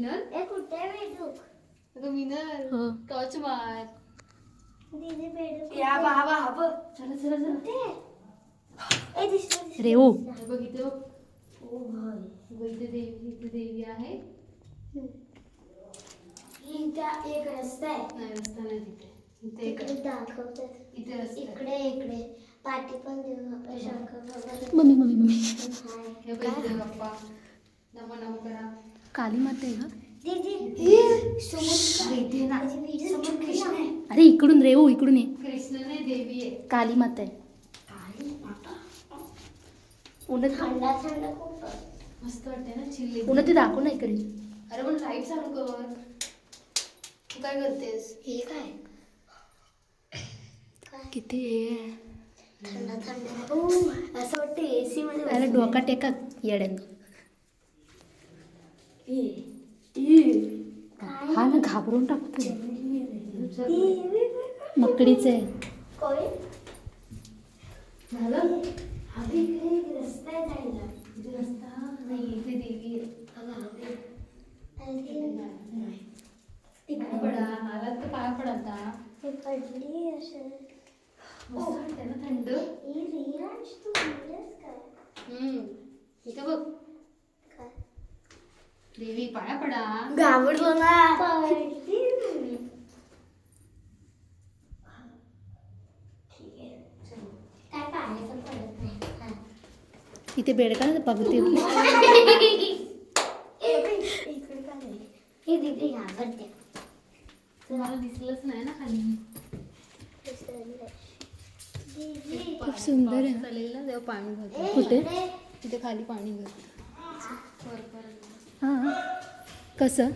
मिनल ए कुठे बेडूक? अगं मिनल हो. टॉर्च मार. दीदी बेडूक या बाबा हा बघ. चला चला चला. कुठे? ए दिसलं रेऊ हे बघ इथे बघ. ओ भाई बघ इथे देवी आहे. ही त्या एक रस्ता आहे. नाही रस्ता नाही तिथे. इथे एक तिकडे दाखवतात. इथे रस्ता आहे. इकडे इकडे पाठी पण देऊ शंकर भगवान. मम्मी मम्मी मम्मी हाय. हे बघ इथे गप्पा. नमो नमो करा. काली माता आहे का? दीदी समोर इथे ना समोर कृष्ण आहे. अरे इकडून रेऊ इकडून ये. कृष्ण नाही देवी आहे. काली माता आहे. उन्हात थंडा थंड खूप मस्त वाटते ना चिल्ली. उन्हात ते दाखव ना इकडे. अरे पण लाईट चालू कर. तू काय करतेस? हे काय किती हे थंडा थंड ओ असं वाटतं एसी मध्ये अरे डोका टेका येड्यानं. हा ना घाबरून टाकतो. मकडीच आहे. कोण झालं? अगं इकडे एक रस्ता आहे जायला. इथे रस्ता नाही इथे देवी आहे. पाय पडा. आलात तर पाय पडा आता. मी पडली असं. मस्त वाटते ना थंड. ही रियांश तू बोलतेस काय? इथे बघ काय देवी पाया पडा. घाबरलो ना. पडली मी. ठीक आहे चल. काय पाहायचं पडत नाही. हा. इथे बेडका ना बघते. इकडे काय नाही. हे दीदी घाबरते. तुम्हाला दिसलंच नाही ना खाली. दीदी खूप सुंदर आहे. चालेल ना तेव्हा पाणी भरतं. ए, कुठे? इकडे. तिथे खाली पाणी भरतं. वर परत. हां कसं